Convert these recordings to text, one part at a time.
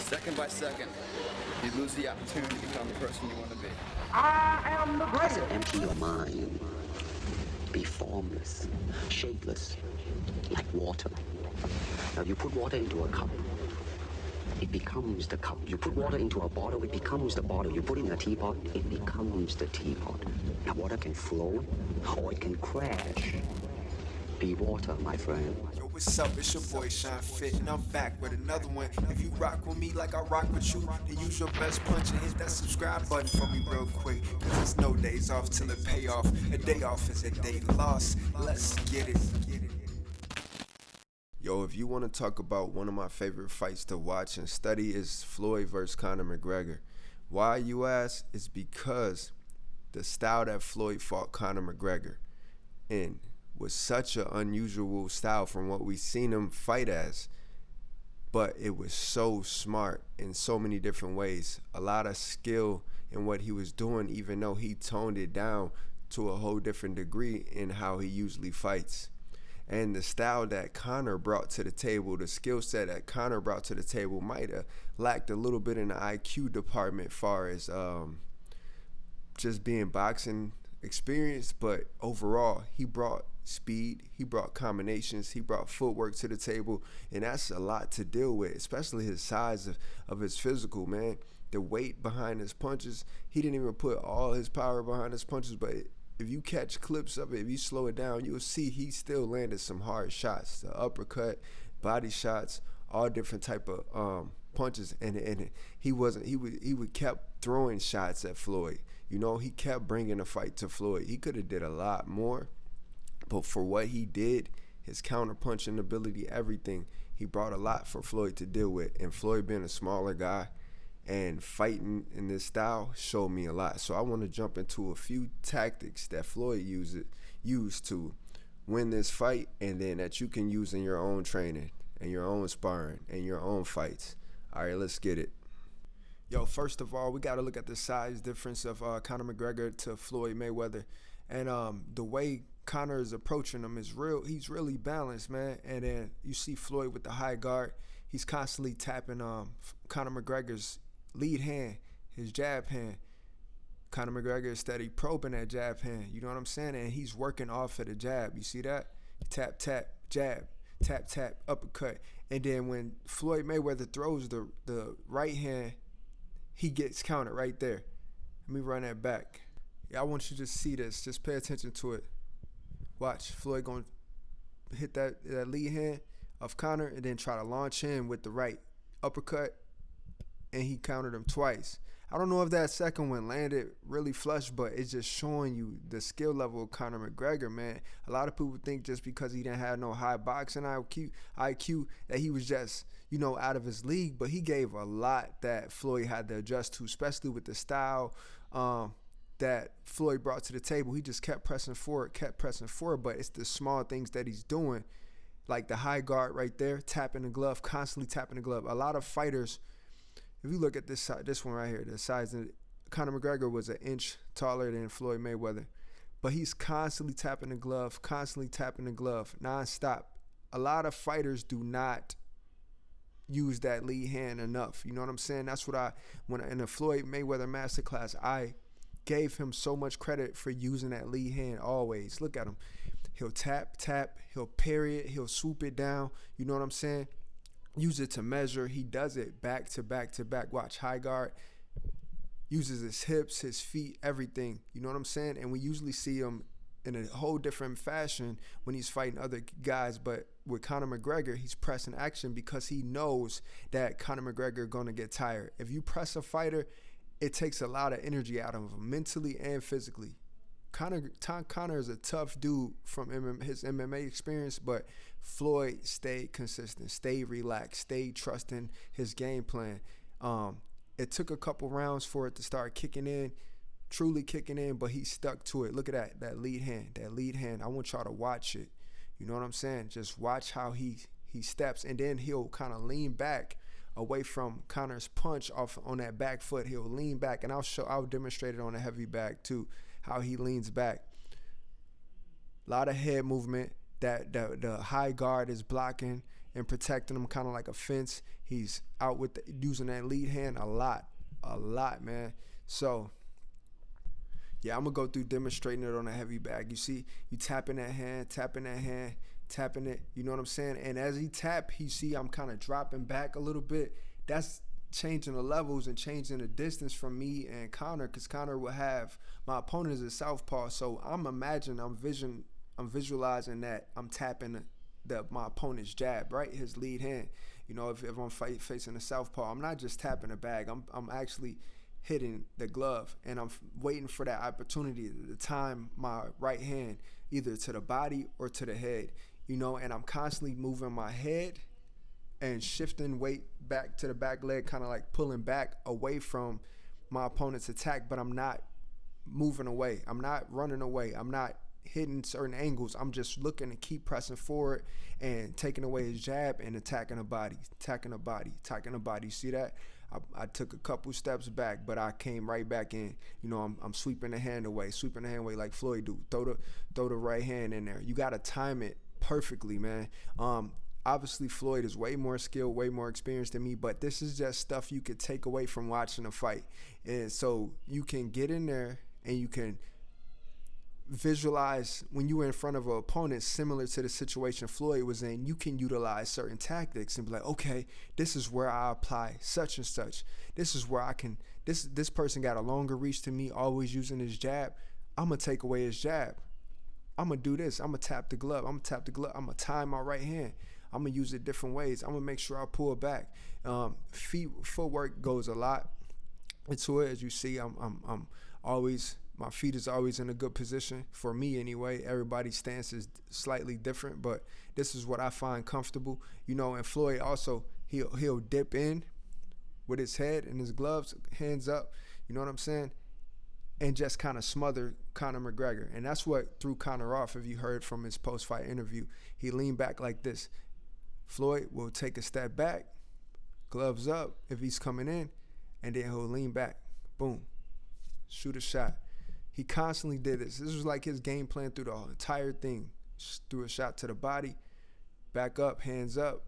Second by second, you lose the opportunity to become the person you want to be. I am the greatest. Empty your mind. Be formless, shapeless, like water. Now you put water into a cup, it becomes the cup. You put water into a bottle, it becomes the bottle. You put it in a teapot, it becomes the teapot. Now water can flow, or it can crash. Be water, my friend. Yo, what's up? It's your boy Shine Fit, and I'm back with another one. If you rock with me like I rock with you, then use your best punch and hit that subscribe button for me real quick. Cause there's no days off till it pay off. A day off is a day lost. Let's get it. Yo, if you want to talk about one of my favorite fights to watch and study, is Floyd versus Conor McGregor. Why, you ask? It's because the style that Floyd fought Conor McGregor in was such an unusual style from what we've seen him fight as, but it was so smart in so many different ways. A lot of skill in what he was doing, even though he toned it down to a whole different degree in how he usually fights. And the style that Conor brought to the table, the skill set that Conor brought to the table might have lacked a little bit in the IQ department far as just being boxing experienced, but overall he brought speed, he brought combinations, he brought footwork to the table, and that's a lot to deal with, especially his size of his physical, man. The weight behind his punches, he didn't even put all his power behind his punches, but if you catch clips of it, if you slow it down, you'll see he still landed some hard shots, the uppercut, body shots, all different type of punches, and he would kept throwing shots at Floyd. You know, he kept bringing the fight to Floyd. He could have did a lot more, but for what he did, his counter-punching ability, everything, he brought a lot for Floyd to deal with. And Floyd being a smaller guy and fighting in this style showed me a lot. So I want to jump into a few tactics that Floyd used to win this fight, and then that you can use in your own training and your own sparring and your own fights. All right, let's get it. Yo, first of all, we got to look at the size difference of Conor McGregor to Floyd Mayweather. And the way Conor is approaching him is he's really balanced, man. And then you see Floyd with the high guard. He's constantly tapping Conor McGregor's lead hand, his jab hand. Conor McGregor is steady probing that jab hand. You know what I'm saying? And he's working off of the jab. You see that? Tap, tap, jab, tap, tap, uppercut. And then when Floyd Mayweather throws the right hand, he gets countered right there. Let me run that back. Yeah, I want you to see this. Just pay attention to it. Watch. Floyd going to hit that lead hand of Conor and then try to launch in with the right uppercut, and he countered him twice. I don't know if that second one landed really flush, but it's just showing you the skill level of Conor McGregor, man. A lot of people think just because he didn't have no high boxing IQ that he was just, you know, out of his league, but he gave a lot that Floyd had to adjust to, especially with the style that Floyd brought to the table. He just kept pressing forward, but it's the small things that he's doing, like the high guard right there, tapping the glove, constantly tapping the glove. A lot of fighters, if you look at this one right here, the size of Conor McGregor was an inch taller than Floyd Mayweather, but he's constantly tapping the glove, nonstop. A lot of fighters do not use that lead hand enough. You know what I'm saying? That's what when in the Floyd Mayweather masterclass, I gave him so much credit for using that lead hand always. Look at him. He'll tap, he'll parry it, he'll swoop it down. You know what I'm saying? Use it to measure. He does it back to back to back. Watch, high guard. Uses his hips, his feet, everything. You know what I'm saying? And we usually see him in a whole different fashion when he's fighting other guys. But with Conor McGregor, he's pressing action because he knows that Conor McGregor going to get tired. If you press a fighter, it takes a lot of energy out of him, mentally and physically. Conor is a tough dude from his MMA experience, but Floyd stayed consistent, stayed relaxed, stayed trusting his game plan. It took a couple rounds for it to start kicking in, truly kicking in, but he stuck to it. Look at that lead hand. I want y'all to watch it. You know what I'm saying? Just watch how he steps, and then he'll kind of lean back away from Conor's punch off on that back foot. He'll lean back, and I'll demonstrate it on a heavy bag too, how he leans back. A lot of head movement that the high guard is blocking, and protecting him kind of like a fence. He's out with using that lead hand a lot, man. So yeah, I'm gonna go through demonstrating it on a heavy bag. You see, you tapping that hand, tapping it, you know what I'm saying? And as he tap, he see I'm kind of dropping back a little bit. That's changing the levels and changing the distance from me and Conor, because Conor will have, my opponent is a southpaw, so I'm visualizing that I'm tapping my opponent's jab, right? His lead hand. You know, if I'm facing a southpaw, I'm not just tapping the bag. I'm actually hitting the glove, and I'm waiting for that opportunity to time my right hand either to the body or to the head. You know, and I'm constantly moving my head and shifting weight back to the back leg, kind of like pulling back away from my opponent's attack, but I'm not moving away. I'm not running away. I'm not hitting certain angles. I'm just looking to keep pressing forward and taking away his jab and attacking the body. You see that? I took a couple steps back, but I came right back in. You know, I'm sweeping the hand away like Floyd do. Throw the right hand in there. You got to time it perfectly, man. Obviously Floyd is way more skilled, way more experienced than me, but this is just stuff you could take away from watching a fight. And so you can get in there and you can visualize when you were in front of an opponent similar to the situation Floyd was in. You can utilize certain tactics and be like, okay, this is where I apply such and such. This is where I can, this person got a longer reach to me, always using his jab. I'm gonna take away his jab. I'm gonna do this. I'm gonna tap the glove. I'm gonna time my right hand. I'm gonna use it different ways. I'm gonna make sure I pull back. Footwork goes a lot into it. As you see, I'm always, my feet is always in a good position for me anyway. Everybody's stance is slightly different, but this is what I find comfortable. You know, and Floyd also, he'll dip in with his head and his gloves, hands up. You know what I'm saying? And just kind of smother Conor McGregor. And that's what threw Conor off. If you heard from his post-fight interview, he leaned back like this. Floyd will take a step back, gloves up if he's coming in, and then he'll lean back, boom, shoot a shot. He constantly did this. This was like his game plan through the entire thing. Threw a shot to the body, back up, hands up.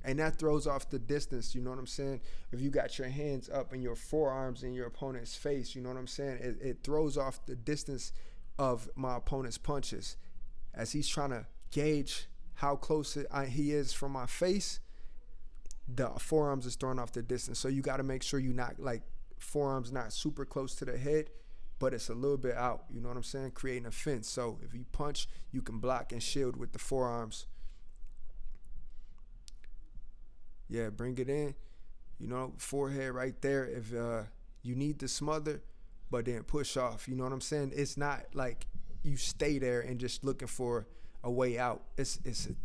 And that throws off the distance, you know what I'm saying? If you got your hands up and your forearms in your opponent's face, you know what I'm saying? It throws off the distance of my opponent's punches. As he's trying to gauge how close he is from my face, the forearms is throwing off the distance. So you got to make sure you not, like, forearms not super close to the head, but it's a little bit out, you know what I'm saying? Creating a fence. So if you punch, you can block and shield with the forearms. Yeah, bring it in, you know, forehead right there. If you need to smother, but then push off, you know what I'm saying? It's not like you stay there and just looking for a way out. It's a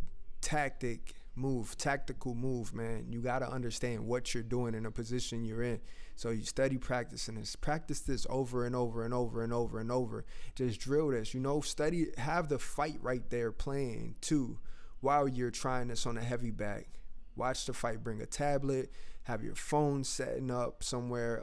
tactical move, man. You got to understand what you're doing in a position you're in. So you study practicing this. Practice this over and over and over and over and over. Just drill this, you know, study, have the fight right there playing too while you're trying this on a heavy bag. Watch the fight, bring a tablet, have your phone setting up somewhere,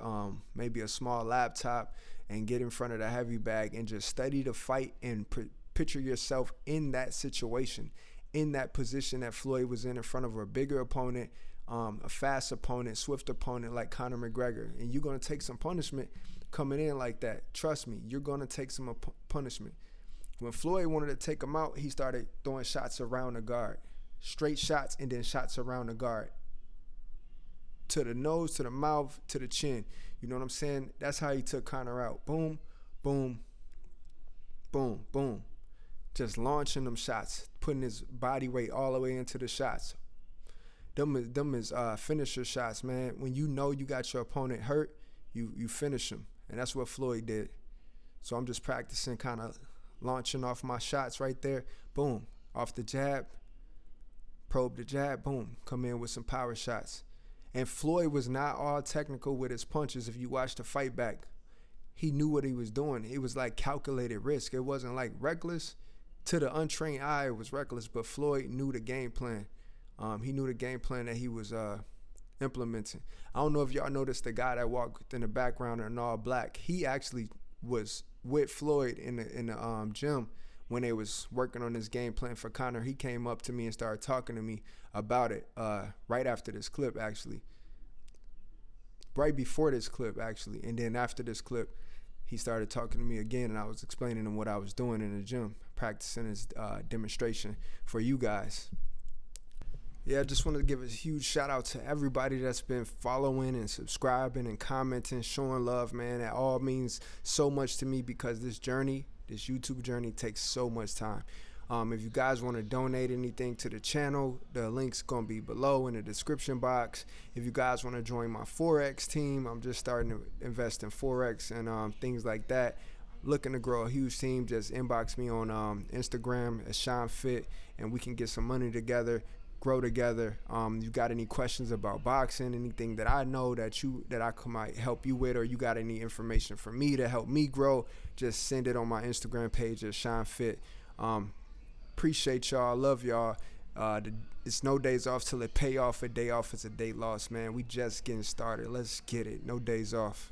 maybe a small laptop, and get in front of the heavy bag and just study the fight and picture yourself in that situation, in that position that Floyd was in front of a bigger opponent, a fast opponent, swift opponent like Conor McGregor. And you're going to take some punishment coming in like that. Trust me, you're going to take some punishment. When Floyd wanted to take him out, he started throwing shots around the guard. Straight shots and then shots around the guard. To the nose, to the mouth, to the chin. You know what I'm saying? That's how he took Conor out. Boom, boom, boom, boom. Just launching them shots, putting his body weight all the way into the shots. Them is finisher shots, man. When you know you got your opponent hurt, you finish him. And that's what Floyd did. So I'm just practicing, kind of launching off my shots right there. Boom, off the jab. Probe the jab, boom, come in with some power shots. And Floyd was not all technical with his punches. If you watch the fight back, he knew what he was doing. It was like calculated risk. It wasn't like reckless. To the untrained eye, it was reckless, but Floyd knew the game plan. He knew the game plan that he was implementing. I don't know if y'all noticed the guy that walked in the background in all black. He actually was with Floyd in the gym when they was working on this game plan for Conor, he came up to me and started talking to me about it right after this clip, actually. Right before this clip, actually. And then after this clip, he started talking to me again, and I was explaining him what I was doing in the gym, practicing his demonstration for you guys. Yeah, I just want to give a huge shout out to everybody that's been following and subscribing and commenting, showing love, man. That all means so much to me because this journey, this YouTube journey, takes so much time. If you guys want to donate anything to the channel, the link's going to be below in the description box. If you guys want to join my Forex team, I'm just starting to invest in Forex and things like that. Looking to grow a huge team, just inbox me on Instagram at SeanFit, and we can get some money together, grow together. You got any questions about boxing, anything that I know that I might help you with, or you got any information for me to help me grow, just send it on my Instagram page at SeanFit. Appreciate y'all, love y'all. It's no days off till it pay off. A day off is a day lost, man. We just getting started. Let's get it. No days off.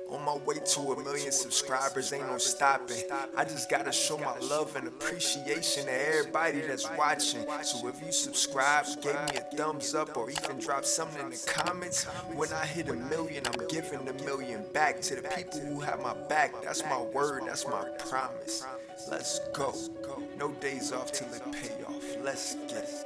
On my way to 1 million subscribers, ain't no stopping. I just gotta show my love and appreciation to everybody that's watching. So if you subscribe, gave me a thumbs up, or even drop something in the comments, when I hit 1 million, I'm giving 1 million back to the people who have my back. That's my word, that's my promise. Let's go. No days off till it pay off. Let's get it.